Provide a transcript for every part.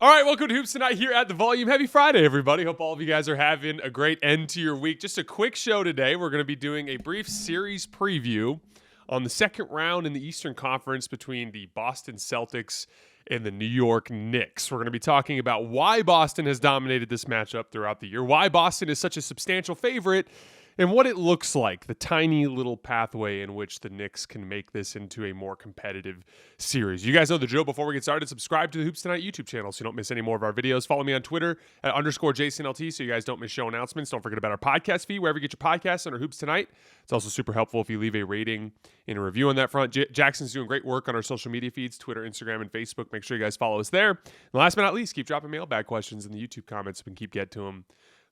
All right, welcome to Hoops Tonight here at the Volume. Happy Friday, everybody. Hope all of you guys are having a great end to your week. Just a quick show today. We're going to be doing a brief series preview on the second round in the Eastern Conference between the Boston Celtics and the New York Knicks. We're going to be talking about why Boston has dominated this matchup throughout the year, why Boston is such a substantial favorite, and what it looks like, the tiny little pathway in which the Knicks can make this into a more competitive series. You guys know the drill. Before we get started, subscribe to the Hoops Tonight YouTube channel so you don't miss any more of our videos. Follow me on Twitter at @JasonLT so you guys don't miss show announcements. Don't forget about our podcast feed, wherever you get your podcasts under Hoops Tonight. It's also super helpful if you leave a rating and a review on that front. Jackson's doing great work on our social media feeds, Twitter, Instagram, and Facebook. Make sure you guys follow us there. And last but not least, keep dropping mailbag questions in the YouTube comments. We can keep getting to them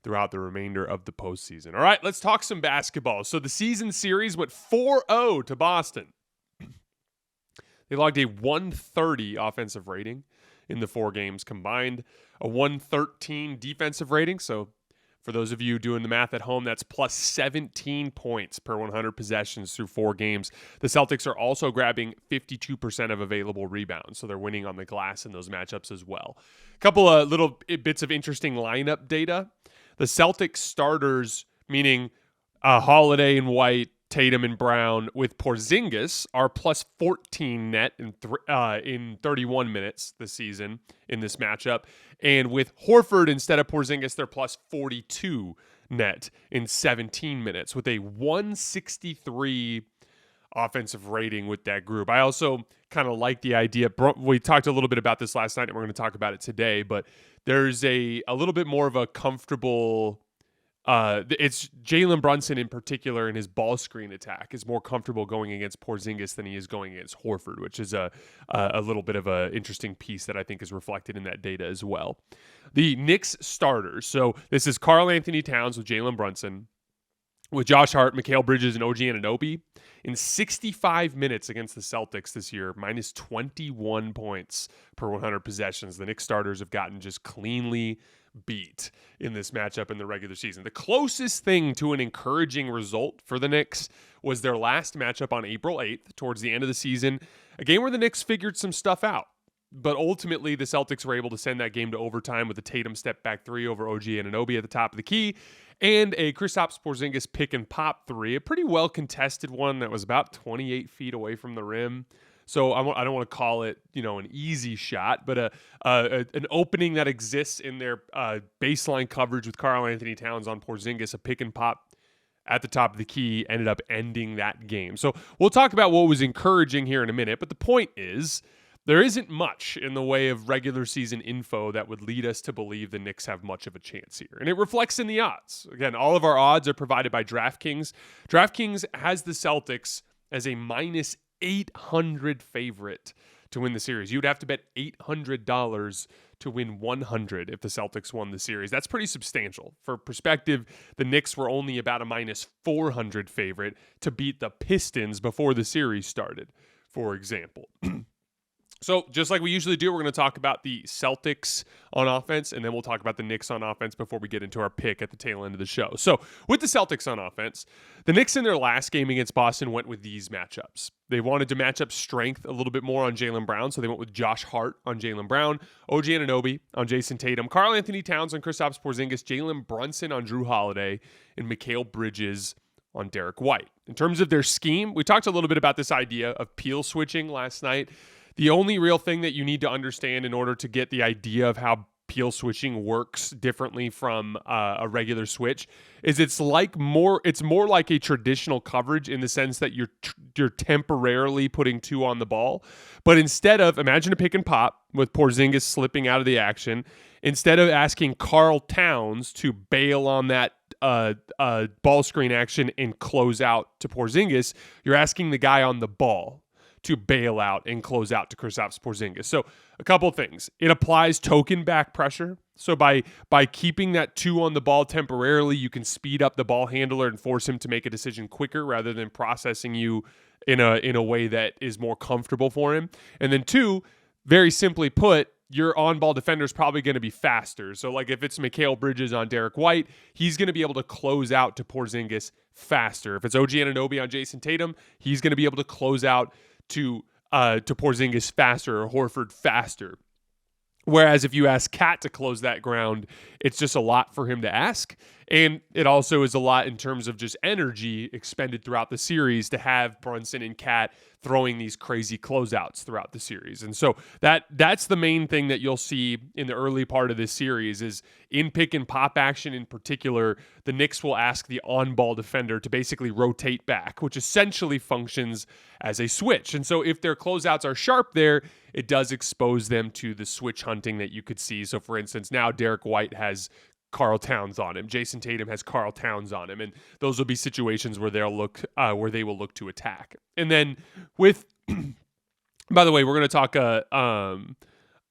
throughout the remainder of the postseason. All right, let's talk some basketball. So the season series went 4-0 to Boston. They logged a 130 offensive rating in the 4 games combined, a 113 defensive rating. So for those of you doing the math at home, that's plus 17 points per 100 possessions through 4 games. The Celtics are also grabbing 52% of available rebounds, so they're winning on the glass in those matchups as well. A couple of little bits of interesting lineup data. The Celtics starters, meaning Holiday and White, Tatum and Brown, with Porzingis, are plus 14 net in 31 minutes this season in this matchup. And with Horford instead of Porzingis, they're plus 42 net in 17 minutes with a 163 offensive rating with that group. I also kind of like the idea. We talked a little bit about this last night, and we're going to talk about it today, but there's a little bit more of a comfortable it's Jalen Brunson in particular in his ball screen attack is more comfortable going against Porzingis than he is going against Horford, which is a little bit of an interesting piece that I think is reflected in that data as well. The Knicks starters. So this is Karl-Anthony Towns with Jalen Brunson, with Josh Hart, Mikal Bridges, and OG Anunoby. In 65 minutes against the Celtics this year, minus 21 points per 100 possessions. The Knicks starters have gotten just cleanly beat in this matchup in the regular season. The closest thing to an encouraging result for the Knicks was their last matchup on April 8th, towards the end of the season, a game where the Knicks figured some stuff out. But ultimately, the Celtics were able to send that game to overtime with a Tatum step-back 3 over OG Anunoby at the top of the key, and a Kristaps Porzingis pick-and-pop 3, a pretty well-contested one that was about 28 feet away from the rim. So I don't want to call it, an easy shot, but an opening that exists in their baseline coverage with Karl-Anthony Towns on Porzingis, a pick-and-pop at the top of the key, ended up ending that game. So we'll talk about what was encouraging here in a minute, but the point is, there isn't much in the way of regular season info that would lead us to believe the Knicks have much of a chance here. And it reflects in the odds. Again, all of our odds are provided by DraftKings. DraftKings has the Celtics as a minus 800 favorite to win the series. You'd have to bet $800 to win 100 if the Celtics won the series. That's pretty substantial. For perspective, the Knicks were only about a minus 400 favorite to beat the Pistons before the series started, for example. So just like we usually do, we're going to talk about the Celtics on offense, and then we'll talk about the Knicks on offense before we get into our pick at the tail end of the show. So with the Celtics on offense, the Knicks in their last game against Boston went with these matchups. They wanted to match up strength a little bit more on Jaylen Brown, so they went with Josh Hart on Jaylen Brown, OG Anunoby on Jayson Tatum, Karl-Anthony Towns on Kristaps Porzingis, Jalen Brunson on Jrue Holiday, and Mikal Bridges on Derek White. In terms of their scheme, we talked a little bit about this idea of peel switching last night. The only real thing that you need to understand in order to get the idea of how peel switching works differently from a regular switch is it's more like a traditional coverage in the sense that you're temporarily putting 2 on the ball, but instead of, imagine a pick and pop with Porzingis slipping out of the action, instead of asking Karl Towns to bail on that ball screen action and close out to Porzingis, you're asking the guy on the ball to bail out and close out to Kristaps Porzingis. So a couple things. It applies token back pressure. So by keeping that 2 on the ball temporarily, you can speed up the ball handler and force him to make a decision quicker rather than processing you in a way that is more comfortable for him. And then 2, very simply put, your on-ball defender is probably going to be faster. So like if it's Mikal Bridges on Derek White, he's going to be able to close out to Porzingis faster. If it's OG Anunoby on Jayson Tatum, he's going to be able to close out to Porzingis faster or Horford faster. Whereas if you ask Cat to close that ground, it's just a lot for him to ask. And it also is a lot in terms of just energy expended throughout the series to have Brunson and Cat throwing these crazy closeouts throughout the series. And so that's the main thing that you'll see in the early part of this series is in pick and pop action in particular, the Knicks will ask the on-ball defender to basically rotate back, which essentially functions as a switch. And so if their closeouts are sharp there, it does expose them to the switch hunting that you could see. So for instance, now Derek White has Karl Towns on him. Jayson Tatum has Karl Towns on him, and those will be situations where they will look to attack. And then with, by the way, we're going to talk a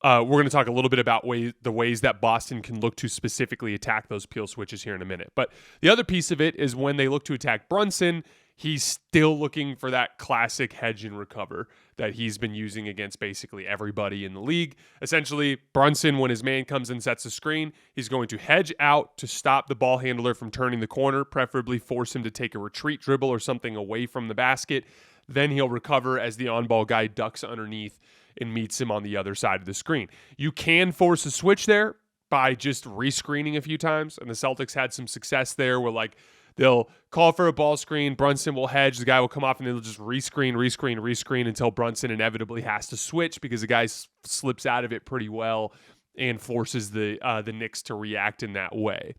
little bit about the ways that Boston can look to specifically attack those peel switches here in a minute. But the other piece of it is when they look to attack Brunson, he's still looking for that classic hedge and recover that he's been using against basically everybody in the league. Essentially, Brunson, when his man comes and sets a screen, he's going to hedge out to stop the ball handler from turning the corner, preferably force him to take a retreat dribble or something away from the basket. Then he'll recover as the on-ball guy ducks underneath and meets him on the other side of the screen. You can force a switch there by just rescreening a few times, and the Celtics had some success there where they'll call for a ball screen, Brunson will hedge, the guy will come off, and they'll just rescreen until Brunson inevitably has to switch because the guy slips out of it pretty well and forces the Knicks to react in that way.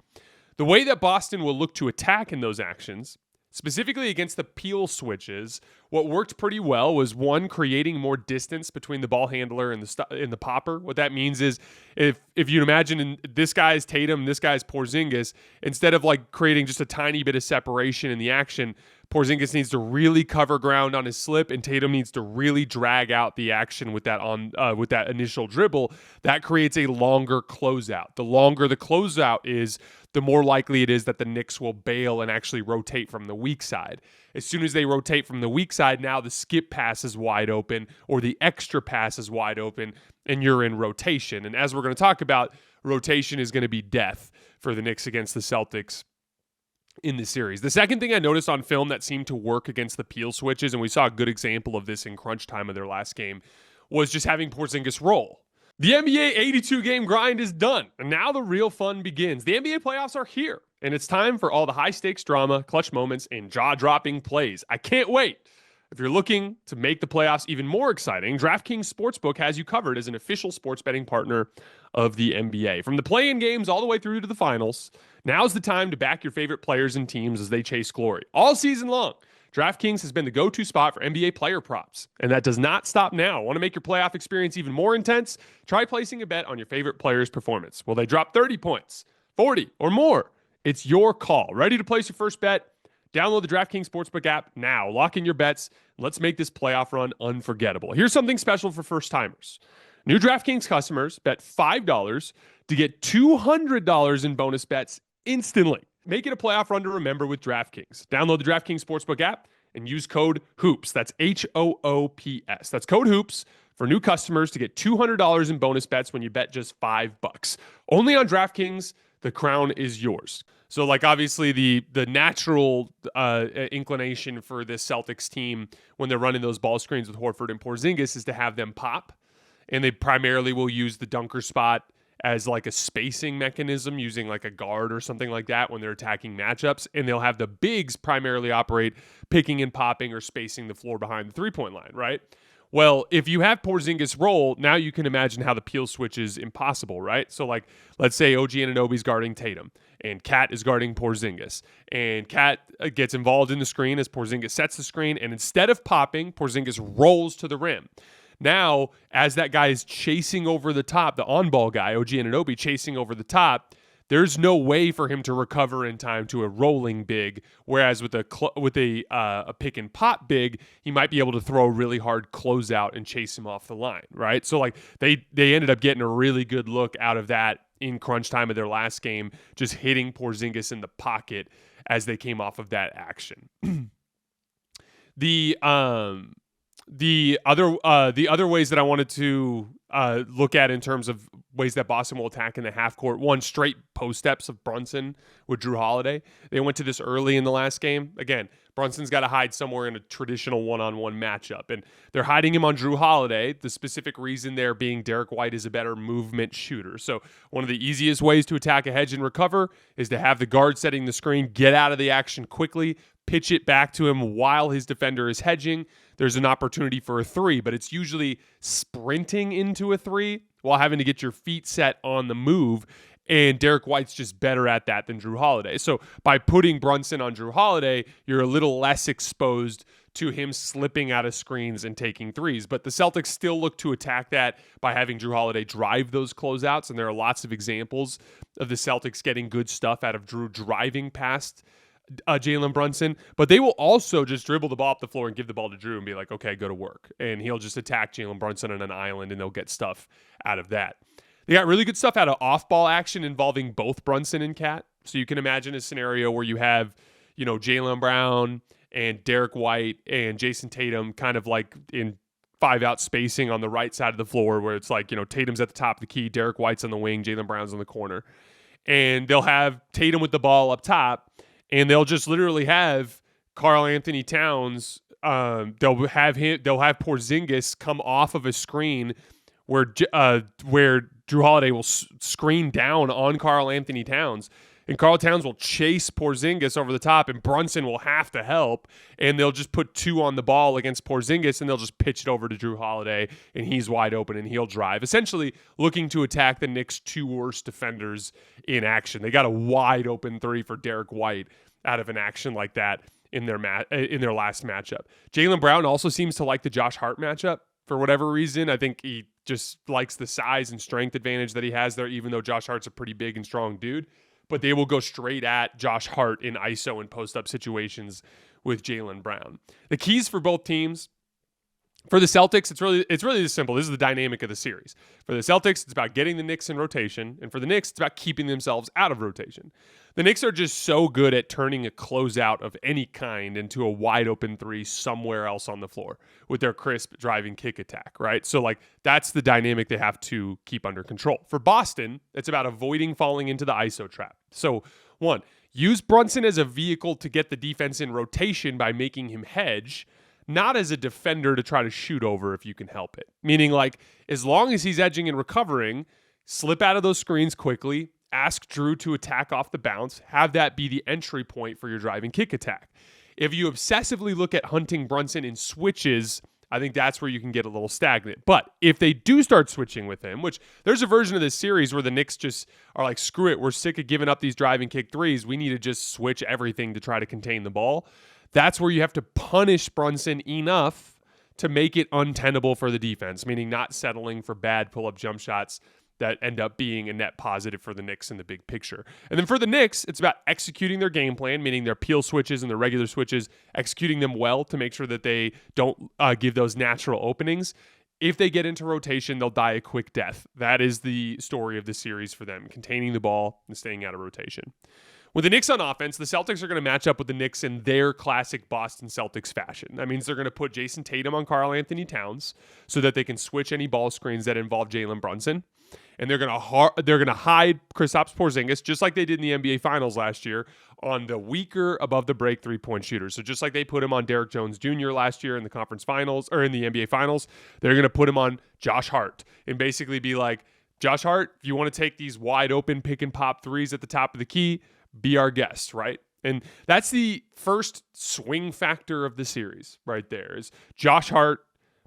The way that Boston will look to attack in those actions, specifically against the peel switches, what worked pretty well was one, creating more distance between the ball handler and the popper. What that means is if you'd imagine this guy's Tatum, this guy's Porzingis, instead of creating just a tiny bit of separation in the action, Porzingis needs to really cover ground on his slip, and Tatum needs to really drag out the action with that initial dribble. That creates a longer closeout. The longer the closeout is, the more likely it is that the Knicks will bail and actually rotate from the weak side. As soon as they rotate from the weak side, now the skip pass is wide open or the extra pass is wide open, and you're in rotation. And as we're going to talk about, rotation is going to be death for the Knicks against the Celtics in the series. The second thing I noticed on film that seemed to work against the peel switches, and we saw a good example of this in crunch time of their last game, was just having Porzingis roll. The NBA 82-game grind is done, and now the real fun begins. The NBA playoffs are here, and it's time for all the high-stakes drama, clutch moments, and jaw-dropping plays. I can't wait. If you're looking to make the playoffs even more exciting, DraftKings Sportsbook has you covered as an official sports betting partner of the NBA. From the play-in games all the way through to the finals, now's the time to back your favorite players and teams as they chase glory. All season long, DraftKings has been the go-to spot for NBA player props, and that does not stop now. Want to make your playoff experience even more intense? Try placing a bet on your favorite player's performance. Will they drop 30 points, 40, or more? It's your call. Ready to place your first bet? Download the DraftKings Sportsbook app now. Lock in your bets. Let's make this playoff run unforgettable. Here's something special for first-timers. New DraftKings customers bet $5 to get $200 in bonus bets instantly. Make it a playoff run to remember with DraftKings. Download the DraftKings Sportsbook app and use code HOOPS. That's HOOPS. That's code HOOPS for new customers to get $200 in bonus bets when you bet just $5. Only on DraftKings, the crown is yours. So, obviously, the natural inclination for this Celtics team when they're running those ball screens with Horford and Porzingis is to have them pop. And they primarily will use the dunker spot as a spacing mechanism, using a guard or something like that when they're attacking matchups. And they'll have the bigs primarily operate picking and popping or spacing the floor behind the three-point line, right? Well, if you have Porzingis roll, now you can imagine how the peel switch is impossible, right? So, let's say OG Anunoby's guarding Tatum, and Cat is guarding Porzingis. And Cat gets involved in the screen as Porzingis sets the screen, and instead of popping, Porzingis rolls to the rim. Now, as that guy is chasing over the top, the on-ball guy, OG Anunoby, chasing over the top, there's no way for him to recover in time to a rolling big. Whereas with a pick and pop big, he might be able to throw a really hard closeout and chase him off the line, right? So they ended up getting a really good look out of that in crunch time of their last game, just hitting Porzingis in the pocket as they came off of that action. The other ways that I wanted to look at in terms of ways that Boston will attack in the half court. One, straight post steps of Brunson with Jrue Holiday. They went to this early in the last game. Again, Brunson's got to hide somewhere in a traditional one-on-one matchup, and they're hiding him on Jrue Holiday. The specific reason there being Derek White is a better movement shooter. So one of the easiest ways to attack a hedge and recover is to have the guard setting the screen, get out of the action quickly, pitch it back to him while his defender is hedging. There's an opportunity for a three, but it's usually sprinting into a three while having to get your feet set on the move. And Derek White's just better at that than Jrue Holiday. So by putting Brunson on Jrue Holiday, you're a little less exposed to him slipping out of screens and taking threes. But the Celtics still look to attack that by having Jrue Holiday drive those closeouts. And there are lots of examples of the Celtics getting good stuff out of Jrue driving past Jalen Brunson, but they will also just dribble the ball up the floor and give the ball to Jrue and be like, okay, go to work. And he'll just attack Jalen Brunson on an island and they'll get stuff out of that. They got really good stuff out of off-ball action involving both Brunson and Cat. So you can imagine a scenario where you have, Jaylen Brown and Derek White and Jayson Tatum kind of like in 5-out spacing on the right side of the floor where it's like, Tatum's at the top of the key, Derek White's on the wing, Jaylen Brown's on the corner. And they'll have Tatum with the ball up top. And they'll just literally have Karl-Anthony Towns. They'll have Porzingis come off of a screen where Jrue Holiday will screen down on Karl-Anthony Towns, and Karl Towns will chase Porzingis over the top, and Brunson will have to help, and they'll just put two on the ball against Porzingis, and they'll just pitch it over to Jrue Holiday, and he's wide open, and he'll drive. Essentially looking to attack the Knicks' two worst defenders in action. They got a wide open three for Derek White out of an action like that in their last matchup. Jaylen Brown also seems to like the Josh Hart matchup for whatever reason. I think he just likes the size and strength advantage that he has there, even though Josh Hart's a pretty big and strong dude. But they will go straight at Josh Hart in ISO and post-up situations with Jaylen Brown. The keys for both teams, for the Celtics, it's really this simple. This is the dynamic of the series. For the Celtics, it's about getting the Knicks in rotation. And for the Knicks, it's about keeping themselves out of rotation. The Knicks are just so good at turning a closeout of any kind into a wide open three somewhere else on the floor with their crisp driving kick attack, right? So that's the dynamic they have to keep under control. For Boston, it's about avoiding falling into the ISO trap. So one, use Brunson as a vehicle to get the defense in rotation by making him hedge, not as a defender to try to shoot over if you can help it. Meaning as long as he's edging and recovering, slip out of those screens quickly, ask Jrue to attack off the bounce, have that be the entry point for your driving kick attack. If you obsessively look at hunting Brunson in switches, I think that's where you can get a little stagnant. But if they do start switching with him, which there's a version of this series where the Knicks just are like, screw it, we're sick of giving up these driving kick threes. We need to just switch everything to try to contain the ball. That's where you have to punish Brunson enough to make it untenable for the defense, meaning not settling for bad pull-up jump shots that end up being a net positive for the Knicks in the big picture. And then for the Knicks, it's about executing their game plan, meaning their peel switches and their regular switches, executing them well to make sure that they don't give those natural openings. If they get into rotation, they'll die a quick death. That is the story of the series for them, containing the ball and staying out of rotation. With the Knicks on offense, the Celtics are going to match up with the Knicks in their classic Boston Celtics fashion. That means they're going to put Jayson Tatum on Karl-Anthony Towns so that they can switch any ball screens that involve Jalen Brunson. And they're going to hide Kristaps Porzingis, just like they did in the NBA Finals last year, on the weaker above the break three-point shooters. So just like they put him on Derrick Jones Jr. last year in the conference finals or in the NBA Finals, they're going to put him on Josh Hart and basically be like, Josh Hart, if you want to take these wide open pick and pop threes at the top of the key, be our guest, right? And that's the first swing factor of the series right there, is Josh Hart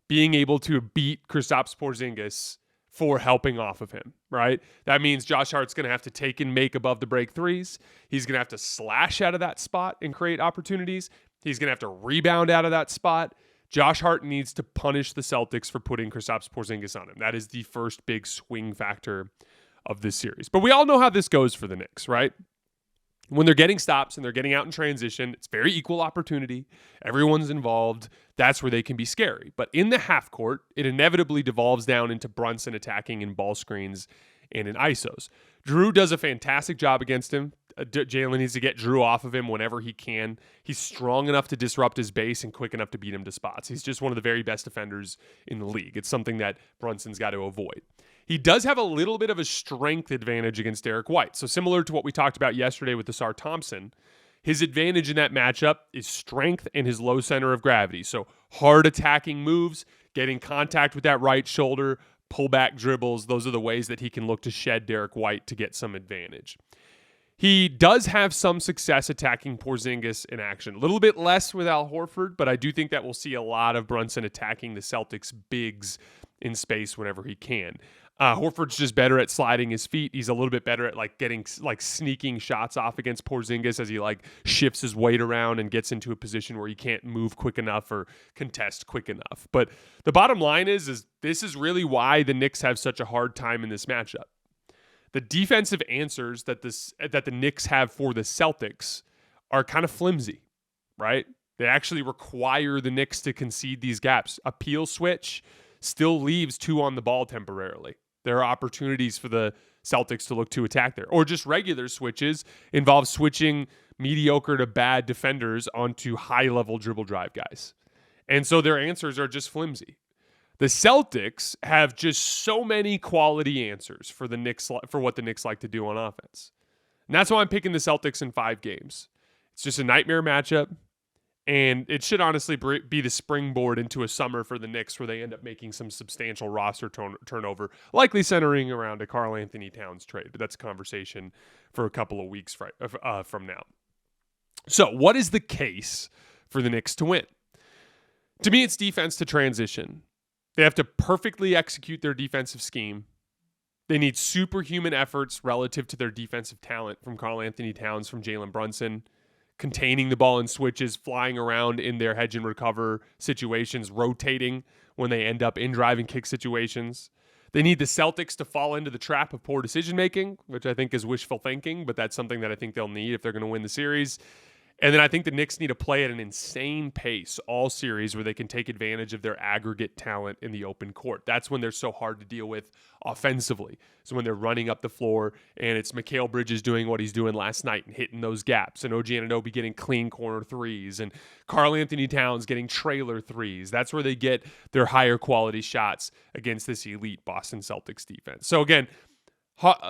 being able to beat Kristaps Porzingis for helping off of him, right? That means Josh Hart's going to have to take and make above the break threes. He's going to have to slash out of that spot and create opportunities. He's going to have to rebound out of that spot. Josh Hart needs to punish the Celtics for putting Kristaps Porzingis on him. That is the first big swing factor of this series. But we all know how this goes for the Knicks, right? When they're getting stops and they're getting out in transition, it's very equal opportunity. Everyone's involved. That's where they can be scary. But in the half court, it inevitably devolves down into Brunson attacking in ball screens and in ISOs. Jrue does a fantastic job against him. Jalen needs to get Drew off of him whenever he can. He's strong enough to disrupt his base and quick enough to beat him to spots. He's just one of the very best defenders in the league. It's something that Brunson's got to avoid. He does have a little bit of a strength advantage against Derek White. So similar to what we talked about yesterday with Desar Thompson, his advantage in that matchup is strength and his low center of gravity. So hard attacking moves, getting contact with that right shoulder, pullback dribbles. Those are the ways that he can look to shed Derek White to get some advantage. He does have some success attacking Porzingis in action. A little bit less with Al Horford, but I do think that we'll see a lot of Brunson attacking the Celtics bigs in space whenever he can. Horford's just better at sliding his feet. He's a little bit better at getting sneaking shots off against Porzingis as he shifts his weight around and gets into a position where he can't move quick enough or contest quick enough. But the bottom line is this is really why the Knicks have such a hard time in this matchup. The defensive answers that the Knicks have for the Celtics are kind of flimsy, right? They actually require the Knicks to concede these gaps. A peel switch still leaves 2 on the ball temporarily. There are opportunities for the Celtics to look to attack there. Or just regular switches involve switching mediocre to bad defenders onto high-level dribble drive guys. And so their answers are just flimsy. The Celtics have just so many quality answers for the Knicks, for what the Knicks like to do on offense. And that's why I'm picking the Celtics in 5 games. It's just a nightmare matchup. And it should honestly be the springboard into a summer for the Knicks where they end up making some substantial roster turnover, likely centering around a Karl-Anthony Towns trade. But that's a conversation for a couple of weeks from now. So what is the case for the Knicks to win? To me, it's defense to transition. They have to perfectly execute their defensive scheme. They need superhuman efforts relative to their defensive talent from Karl-Anthony Towns, from Jalen Brunson, containing the ball in switches, flying around in their hedge and recover situations, rotating when they end up in drive and kick situations. They need the Celtics to fall into the trap of poor decision-making, which I think is wishful thinking, but that's something that I think they'll need if they're going to win the series. And then I think the Knicks need to play at an insane pace all series where they can take advantage of their aggregate talent in the open court. That's when they're so hard to deal with offensively. So when they're running up the floor and it's Mikal Bridges doing what he's doing last night and hitting those gaps, and OG Anunoby getting clean corner threes, and Karl-Anthony Towns getting trailer threes. That's where they get their higher quality shots against this elite Boston Celtics defense. So again,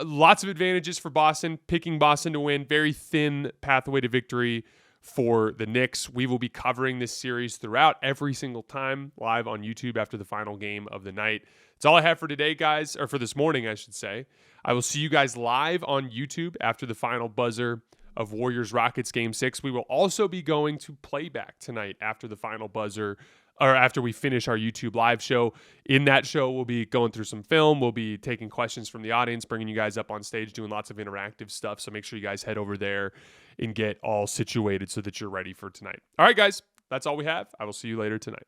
lots of advantages for Boston. Picking Boston to win. Very thin pathway to victory for the Knicks. We will be covering this series throughout every single time live on YouTube after the final game of the night. That's all I have for today, guys, or for this morning, I should say. I will see you guys live on YouTube after the final buzzer of Warriors-Rockets Game 6. We will also be going to playback tonight after the final buzzer, or after we finish our YouTube live show. In that show, we'll be going through some film. We'll be taking questions from the audience, bringing you guys up on stage, doing lots of interactive stuff. So make sure you guys head over there and get all situated so that you're ready for tonight. All right, guys, that's all we have. I will see you later tonight.